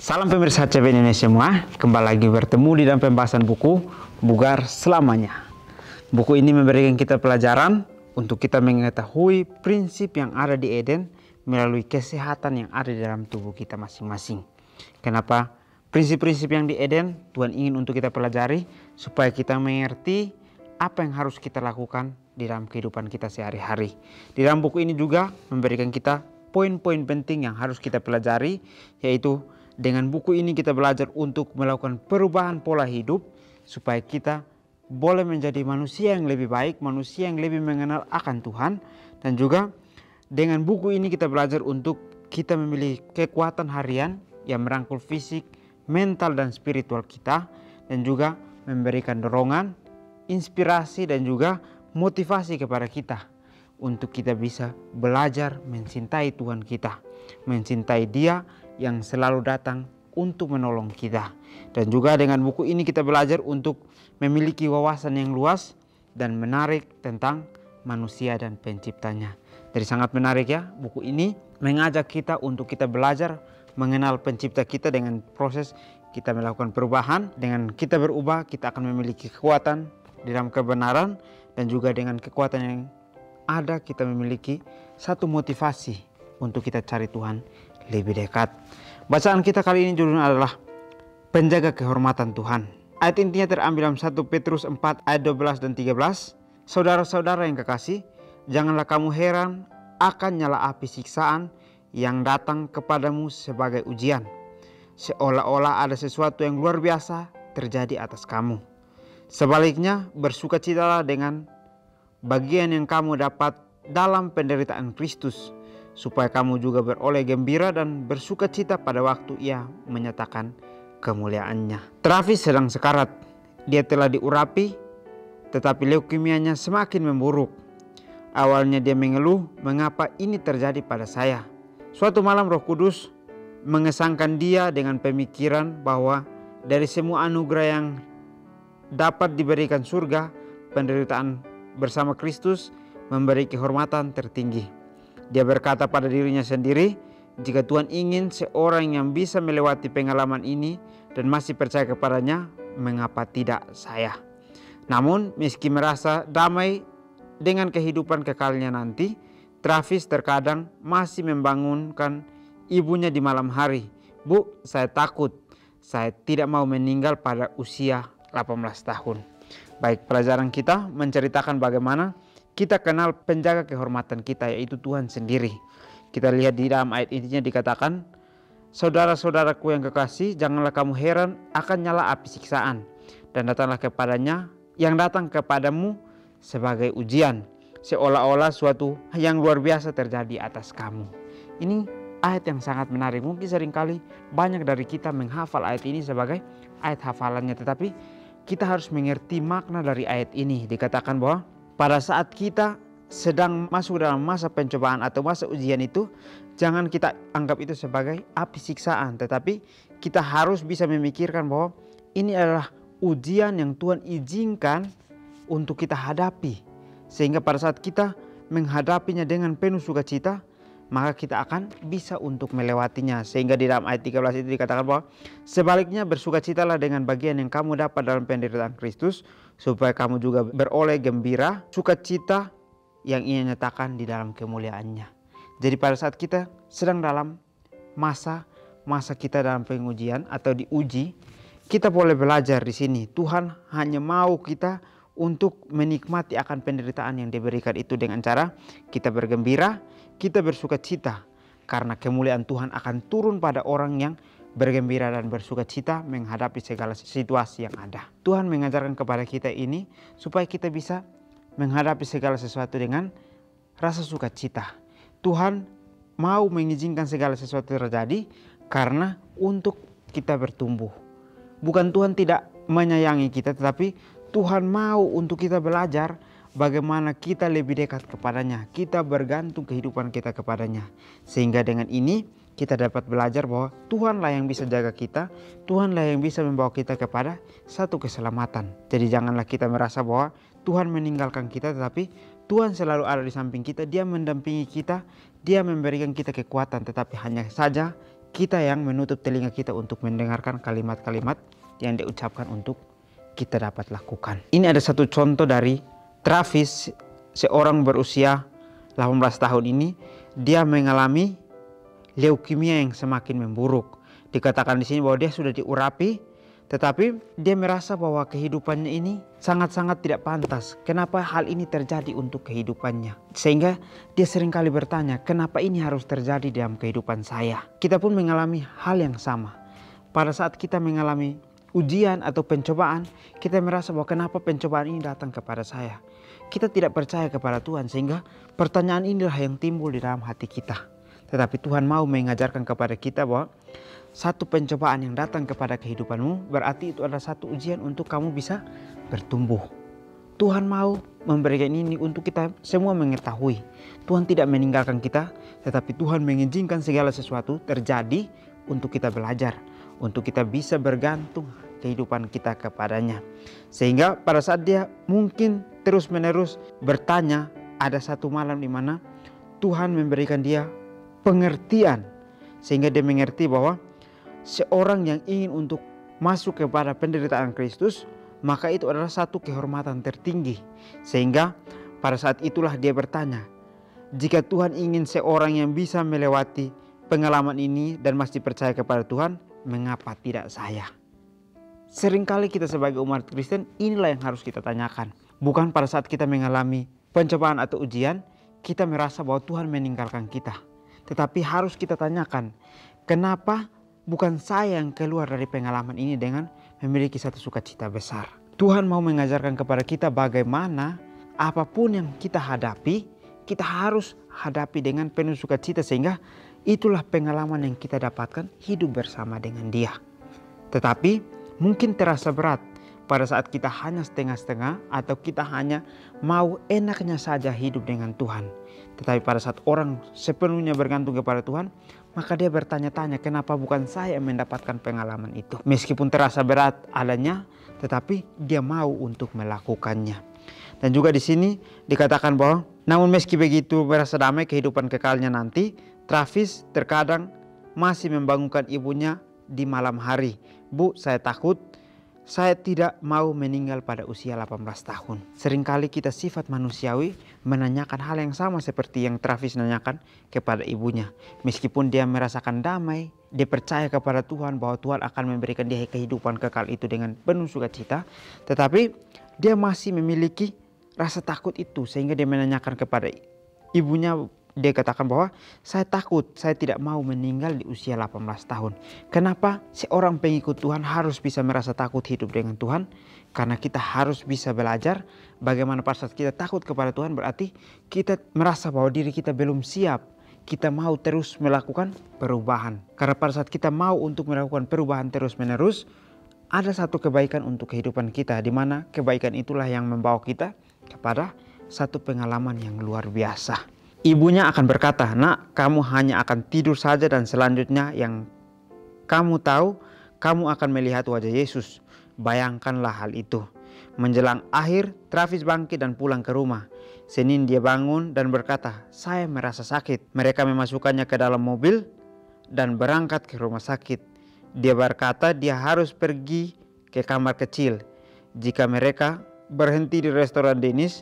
Salam pemirsa CBNN semua, kembali lagi bertemu di dalam pembahasan buku Bugar Selamanya. Buku ini memberikan kita pelajaran untuk kita mengetahui prinsip yang ada di Eden melalui kesehatan yang ada di dalam tubuh kita masing-masing. Kenapa? Prinsip-prinsip yang di Eden Tuhan ingin untuk kita pelajari supaya kita mengerti apa yang harus kita lakukan di dalam kehidupan kita sehari-hari. Di dalam buku ini juga memberikan kita poin-poin penting yang harus kita pelajari, yaitu dengan buku ini kita belajar untuk melakukan perubahan pola hidup supaya kita boleh menjadi manusia yang lebih baik, manusia yang lebih mengenal akan Tuhan. Dan juga dengan buku ini kita belajar untuk kita memiliki kekuatan harian yang merangkul fisik, mental dan spiritual kita, dan juga memberikan dorongan, inspirasi dan juga motivasi kepada kita untuk kita bisa belajar mencintai Tuhan kita, mencintai Dia yang selalu datang untuk menolong kita. Dan juga dengan buku ini kita belajar untuk memiliki wawasan yang luas dan menarik tentang manusia dan penciptanya. Jadi sangat menarik ya, buku ini mengajak kita untuk kita belajar mengenal pencipta kita dengan proses kita melakukan perubahan. Dengan kita berubah, kita akan memiliki kekuatan di dalam kebenaran, dan juga dengan kekuatan yang ada kita memiliki satu motivasi untuk kita cari Tuhan lebih dekat. Bacaan kita kali ini judulnya adalah Penjaga Kehormatan Tuhan. Ayat intinya terambil dalam 1 Petrus 4 ayat 12 dan 13. Saudara-saudara yang kekasih, janganlah kamu heran akan nyala api siksaan yang datang kepadamu sebagai ujian, seolah-olah ada sesuatu yang luar biasa terjadi atas kamu. Sebaliknya, bersukacitalah dengan bagian yang kamu dapat dalam penderitaan Kristus, supaya kamu juga beroleh gembira dan bersukacita pada waktu Ia menyatakan kemuliaannya. Travis sedang sekarat. Dia telah diurapi, tetapi leukemianya semakin memburuk. Awalnya dia mengeluh, mengapa ini terjadi pada saya? Suatu malam Roh Kudus mengesankan dia dengan pemikiran bahwa dari semua anugerah yang dapat diberikan surga, penderitaan bersama Kristus memberi kehormatan tertinggi. Dia berkata pada dirinya sendiri, jika Tuhan ingin seorang yang bisa melewati pengalaman ini dan masih percaya kepadanya, mengapa tidak saya? Namun meski merasa damai dengan kehidupan kekalnya nanti, Travis terkadang masih membangunkan ibunya di malam hari. Bu, saya takut. Saya tidak mau meninggal pada usia 18 tahun. Baik, pelajaran kita menceritakan bagaimana kita kenal penjaga kehormatan kita, yaitu Tuhan sendiri. Kita lihat di dalam ayat intinya dikatakan, saudara-saudaraku yang kekasih, janganlah kamu heran akan nyala api siksaan, dan datanglah kepadanya yang datang kepadamu sebagai ujian, seolah-olah suatu yang luar biasa terjadi atas kamu. Ini ayat yang sangat menarik. Mungkin seringkali banyak dari kita menghafal ayat ini sebagai ayat hafalannya, tetapi kita harus mengerti makna dari ayat ini. Dikatakan bahwa pada saat kita sedang masuk dalam masa pencobaan atau masa ujian itu, jangan kita anggap itu sebagai api siksaan, tetapi kita harus bisa memikirkan bahwa ini adalah ujian yang Tuhan izinkan untuk kita hadapi. Sehingga pada saat kita menghadapinya dengan penuh sukacita, maka kita akan bisa untuk melewatinya. Sehingga di dalam ayat 13 itu dikatakan bahwa sebaliknya bersukacitalah dengan bagian yang kamu dapat dalam penderitaan Kristus, supaya kamu juga beroleh gembira, sukacita yang Ia nyatakan di dalam kemuliaannya. Jadi pada saat kita sedang dalam masa kita dalam pengujian atau diuji, kita boleh belajar di sini. Tuhan hanya mau kita untuk menikmati akan penderitaan yang diberikan itu dengan cara kita bergembira, kita bersukacita, karena kemuliaan Tuhan akan turun pada orang yang bergembira dan bersukacita menghadapi segala situasi yang ada. Tuhan mengajarkan kepada kita ini supaya kita bisa menghadapi segala sesuatu dengan rasa sukacita. Tuhan mau mengizinkan segala sesuatu terjadi karena untuk kita bertumbuh. Bukan Tuhan tidak menyayangi kita, tetapi Tuhan mau untuk kita belajar bagaimana kita lebih dekat kepadanya. Kita bergantung kehidupan kita kepadanya. Sehingga dengan ini kita dapat belajar bahwa Tuhanlah yang bisa jaga kita. Tuhanlah yang bisa membawa kita kepada satu keselamatan. Jadi janganlah kita merasa bahwa Tuhan meninggalkan kita, tetapi Tuhan selalu ada di samping kita. Dia mendampingi kita. Dia memberikan kita kekuatan, tetapi hanya saja kita yang menutup telinga kita untuk mendengarkan kalimat-kalimat yang diucapkan untuk kita dapat lakukan. Ini ada satu contoh dari Travis, seorang berusia 18 tahun ini. Dia mengalami leukemia yang semakin memburuk. Dikatakan di sini bahwa dia sudah diurapi, tetapi dia merasa bahwa kehidupannya ini sangat-sangat tidak pantas. Kenapa hal ini terjadi untuk kehidupannya? Sehingga dia seringkali bertanya, kenapa ini harus terjadi dalam kehidupan saya? Kita pun mengalami hal yang sama. Pada saat kita mengalami ujian atau pencobaan, kita merasa bahwa kenapa pencobaan ini datang kepada saya? Kita tidak percaya kepada Tuhan, sehingga pertanyaan inilah yang timbul di dalam hati kita. Tetapi Tuhan mau mengajarkan kepada kita bahwa satu pencobaan yang datang kepada kehidupanmu berarti itu adalah satu ujian untuk kamu bisa bertumbuh. Tuhan mau memberikan ini untuk kita semua mengetahui. Tuhan tidak meninggalkan kita, tetapi Tuhan mengizinkan segala sesuatu terjadi untuk kita belajar, untuk kita bisa bergantung kehidupan kita kepadanya. Sehingga pada saat dia mungkin terus-menerus bertanya, ada satu malam di mana Tuhan memberikan dia pengertian, sehingga dia mengerti bahwa seorang yang ingin untuk masuk kepada penderitaan Kristus, maka itu adalah satu kehormatan tertinggi. Sehingga pada saat itulah dia bertanya, jika Tuhan ingin seorang yang bisa melewati pengalaman ini dan masih percaya kepada Tuhan, mengapa tidak saya? Seringkali kita sebagai umat Kristen, inilah yang harus kita tanyakan. Bukan pada saat kita mengalami pencobaan atau ujian, kita merasa bahwa Tuhan meninggalkan kita. Tetapi harus kita tanyakan, kenapa bukan saya yang keluar dari pengalaman ini dengan memiliki satu sukacita besar? Tuhan mau mengajarkan kepada kita bagaimana apapun yang kita hadapi, kita harus hadapi dengan penuh sukacita, sehingga itulah pengalaman yang kita dapatkan hidup bersama dengan Dia. Tetapi mungkin terasa berat pada saat kita hanya setengah-setengah atau kita hanya mau enaknya saja hidup dengan Tuhan. Tetapi pada saat orang sepenuhnya bergantung kepada Tuhan, maka dia bertanya-tanya, kenapa bukan saya yang mendapatkan pengalaman itu? Meskipun terasa berat adanya, tetapi dia mau untuk melakukannya. Dan juga di sini dikatakan bahwa, namun meski begitu merasa damai kehidupan kekalnya nanti, Travis terkadang masih membangunkan ibunya di malam hari. Bu, saya takut. Saya tidak mau meninggal pada usia 18 tahun. Seringkali kita sifat manusiawi menanyakan hal yang sama seperti yang Travis nanyakan kepada ibunya. Meskipun dia merasakan damai, dia percaya kepada Tuhan bahwa Tuhan akan memberikan dia kehidupan kekal itu dengan penuh sukacita, tetapi dia masih memiliki rasa takut itu, sehingga dia menanyakan kepada ibunya. Dia katakan bahwa saya takut, saya tidak mau meninggal di usia 18 tahun. Kenapa seorang pengikut Tuhan harus bisa merasa takut hidup dengan Tuhan? Karena kita harus bisa belajar bagaimana pada saat kita takut kepada Tuhan, berarti kita merasa bahwa diri kita belum siap. Kita mau terus melakukan perubahan. Karena pada saat kita mau untuk melakukan perubahan terus menerus, ada satu kebaikan untuk kehidupan kita, di mana kebaikan itulah yang membawa kita kepada satu pengalaman yang luar biasa. Ibunya akan berkata, nak, kamu hanya akan tidur saja dan selanjutnya yang kamu tahu, kamu akan melihat wajah Yesus. Bayangkanlah hal itu. Menjelang akhir, Travis bangkit dan pulang ke rumah. Senin dia bangun dan berkata, saya merasa sakit. Mereka memasukkannya ke dalam mobil dan berangkat ke rumah sakit. Dia berkata dia harus pergi ke kamar kecil. Jika mereka berhenti di restoran Dennis,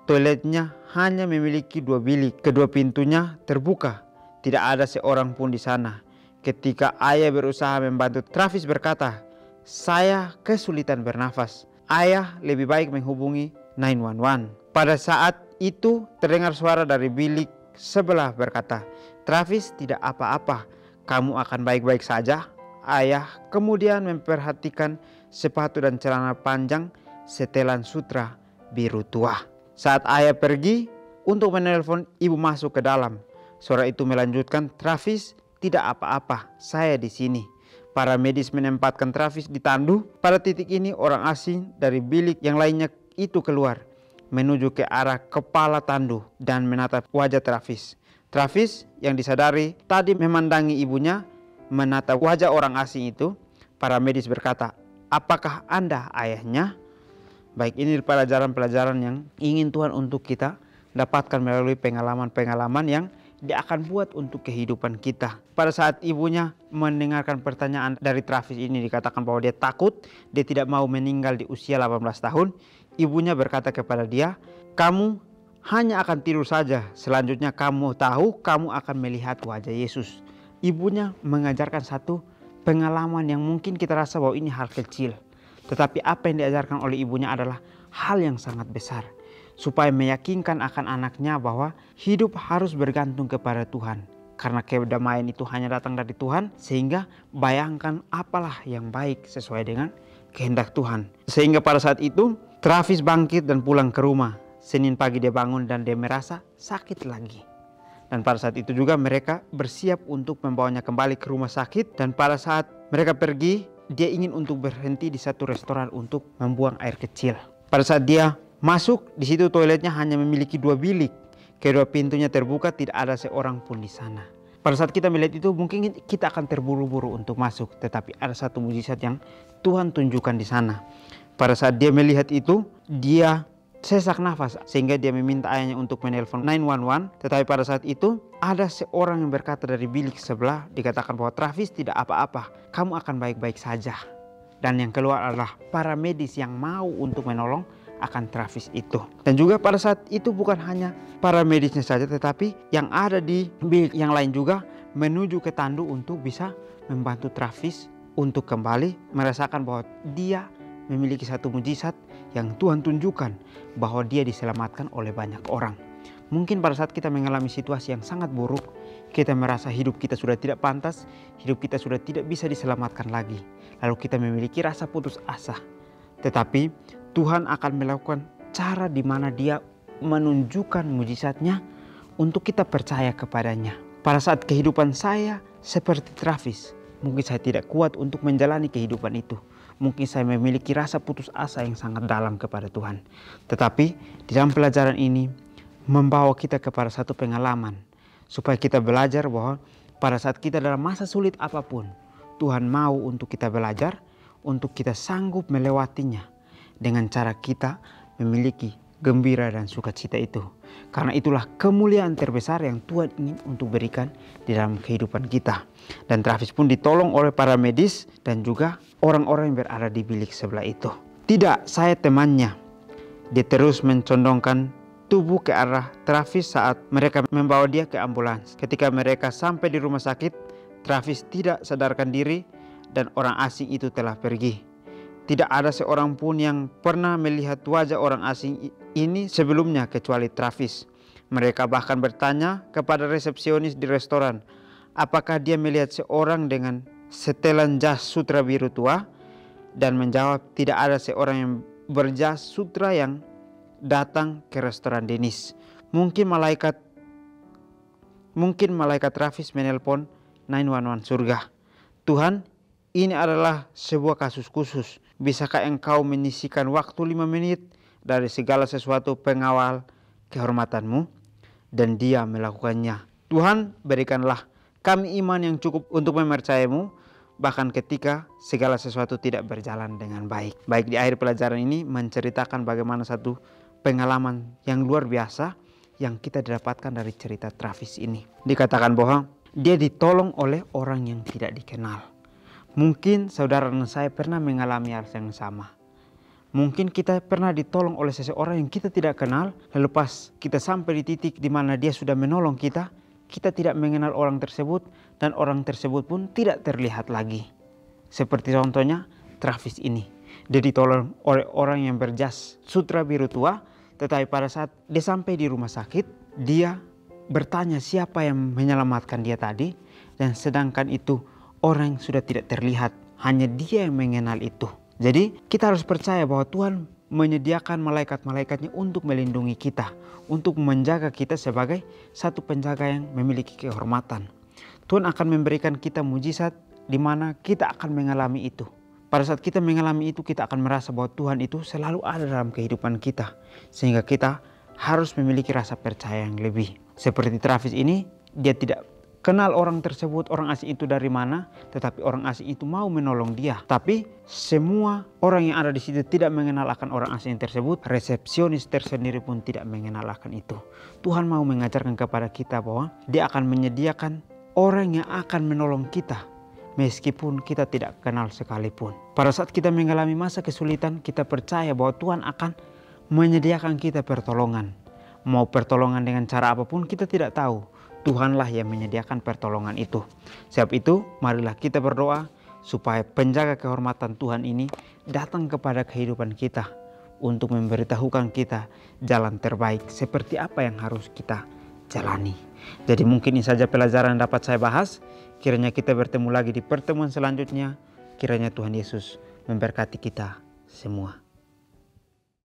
toiletnya hanya memiliki 2 bilik. Kedua pintunya terbuka. Tidak ada seorang pun di sana. Ketika ayah berusaha membantu, Travis berkata, saya kesulitan bernafas. Ayah lebih baik menghubungi 911. Pada saat itu terdengar suara dari bilik sebelah berkata, Travis, tidak apa-apa. Kamu akan baik-baik saja. Ayah kemudian memperhatikan sepatu dan celana panjang setelan sutra biru tua. Saat ayah pergi untuk menelpon, ibu masuk ke dalam. Suara itu melanjutkan, Travis, tidak apa-apa, saya di sini. Para medis menempatkan Travis di tandu. Pada titik ini orang asing dari bilik yang lainnya itu keluar, menuju ke arah kepala tandu dan menatap wajah Travis. Travis yang disadari tadi memandangi ibunya menatap wajah orang asing itu. Para medis berkata, apakah Anda ayahnya? Baik, ini pelajaran-pelajaran yang ingin Tuhan untuk kita dapatkan melalui pengalaman-pengalaman yang dia akan buat untuk kehidupan kita. Pada saat ibunya mendengarkan pertanyaan dari Travis ini, dikatakan bahwa dia takut, dia tidak mau meninggal di usia 18 tahun. Ibunya berkata kepada dia, "Kamu hanya akan tidur saja, selanjutnya kamu tahu kamu akan melihat wajah Yesus." Ibunya mengajarkan satu pengalaman yang mungkin kita rasa bahwa ini hal kecil. Tetapi apa yang diajarkan oleh ibunya adalah hal yang sangat besar. Supaya meyakinkan akan anaknya bahwa hidup harus bergantung kepada Tuhan. Karena kedamaian itu hanya datang dari Tuhan. Sehingga bayangkan apalah yang baik sesuai dengan kehendak Tuhan. Sehingga pada saat itu Travis bangkit dan pulang ke rumah. Senin pagi dia bangun dan dia merasa sakit lagi. Dan pada saat itu juga mereka bersiap untuk membawanya kembali ke rumah sakit. Dan pada saat mereka pergi, dia ingin untuk berhenti di satu restoran untuk membuang air kecil. Pada saat dia masuk, di situ toiletnya hanya memiliki 2 bilik. Kedua pintunya terbuka, tidak ada seorang pun di sana. Pada saat kita melihat itu mungkin kita akan terburu-buru untuk masuk. Tetapi ada satu mujizat yang Tuhan tunjukkan di sana. Pada saat dia melihat itu, dia sesak nafas sehingga dia meminta ayahnya untuk menelpon 911. Tetapi pada saat itu ada seorang yang berkata dari bilik sebelah, dikatakan bahwa Travis tidak apa-apa, kamu akan baik-baik saja. Dan yang keluar adalah para medis yang mau untuk menolong akan Travis itu. Dan juga pada saat itu bukan hanya para medisnya saja, tetapi yang ada di bilik yang lain juga menuju ke tandu untuk bisa membantu Travis untuk kembali merasakan bahwa dia memiliki satu mujizat yang Tuhan tunjukkan bahwa dia diselamatkan oleh banyak orang. Mungkin pada saat kita mengalami situasi yang sangat buruk, kita merasa hidup kita sudah tidak pantas, hidup kita sudah tidak bisa diselamatkan lagi. Lalu kita memiliki rasa putus asa. Tetapi Tuhan akan melakukan cara di mana Dia menunjukkan mujizatnya untuk kita percaya kepadanya. Pada saat kehidupan saya seperti Travis, mungkin saya tidak kuat untuk menjalani kehidupan itu. Mungkin saya memiliki rasa putus asa yang sangat dalam kepada Tuhan. Tetapi di dalam pelajaran ini membawa kita kepada satu pengalaman. Supaya kita belajar bahwa pada saat kita dalam masa sulit apapun, Tuhan mau untuk kita belajar, untuk kita sanggup melewatinya. Dengan cara kita memiliki gembira dan sukacita itu. Karena itulah kemuliaan terbesar yang Tuhan ingin untuk berikan di dalam kehidupan kita. Dan Travis pun ditolong oleh para medis dan juga orang-orang yang berada di bilik sebelah itu. Tidak, saya temannya. Dia terus mencondongkan tubuh ke arah Travis saat mereka membawa dia ke ambulans. Ketika mereka sampai di rumah sakit, Travis tidak sadarkan diri dan orang asing itu telah pergi. Tidak ada seorang pun yang pernah melihat wajah orang asing ini sebelumnya kecuali Travis. Mereka bahkan bertanya kepada resepsionis di restoran, apakah dia melihat seorang dengan setelan jas sutra biru tua, dan menjawab tidak ada seorang yang berjas sutra yang datang ke restoran Dennis. Mungkin malaikat Travis menelpon 911 surga. Tuhan, ini adalah sebuah kasus khusus. Bisakah engkau menyisihkan waktu 5 menit dari segala sesuatu pengawal kehormatanmu? Dan dia melakukannya. Tuhan, berikanlah kami iman yang cukup untuk mempercayamu, bahkan ketika segala sesuatu tidak berjalan dengan baik. Baik, di akhir pelajaran ini menceritakan bagaimana satu pengalaman yang luar biasa yang kita dapatkan dari cerita Travis ini. Dikatakan bahwa dia ditolong oleh orang yang tidak dikenal. Mungkin saudara dan saya pernah mengalami hal yang sama. Mungkin kita pernah ditolong oleh seseorang yang kita tidak kenal. Lalu pas kita sampai di titik di mana dia sudah menolong kita, kita tidak mengenal orang tersebut dan orang tersebut pun tidak terlihat lagi. Seperti contohnya Travis ini. Dia ditolong oleh orang yang berjas sutra biru tua, tetapi pada saat dia sampai di rumah sakit, dia bertanya siapa yang menyelamatkan dia tadi, dan sedangkan itu orang yang sudah tidak terlihat, hanya dia yang mengenal itu. Jadi kita harus percaya bahwa Tuhan menyediakan malaikat-malaikatnya untuk melindungi kita, untuk menjaga kita sebagai satu penjaga yang memiliki kehormatan. Tuhan akan memberikan kita mujizat di mana kita akan mengalami itu. Pada saat kita mengalami itu, kita akan merasa bahwa Tuhan itu selalu ada dalam kehidupan kita. Sehingga kita harus memiliki rasa percaya yang lebih. Seperti Travis ini, dia tidak kenal orang tersebut, orang asing itu dari mana, tetapi orang asing itu mau menolong dia. Tapi semua orang yang ada di situ tidak mengenal akan orang asing tersebut. Resepsionis tersendiri pun tidak mengenal akan itu. Tuhan mau mengajarkan kepada kita bahwa Dia akan menyediakan orang yang akan menolong kita, meskipun kita tidak kenal sekalipun. Pada saat kita mengalami masa kesulitan, kita percaya bahwa Tuhan akan menyediakan kita pertolongan. Mau pertolongan dengan cara apapun kita tidak tahu. Tuhanlah yang menyediakan pertolongan itu. Sebab itu marilah kita berdoa supaya penjaga kehormatan Tuhan ini datang kepada kehidupan kita untuk memberitahukan kita jalan terbaik seperti apa yang harus kita jalani. Jadi mungkin ini saja pelajaran yang dapat saya bahas. Kiranya kita bertemu lagi di pertemuan selanjutnya. Kiranya Tuhan Yesus memberkati kita semua.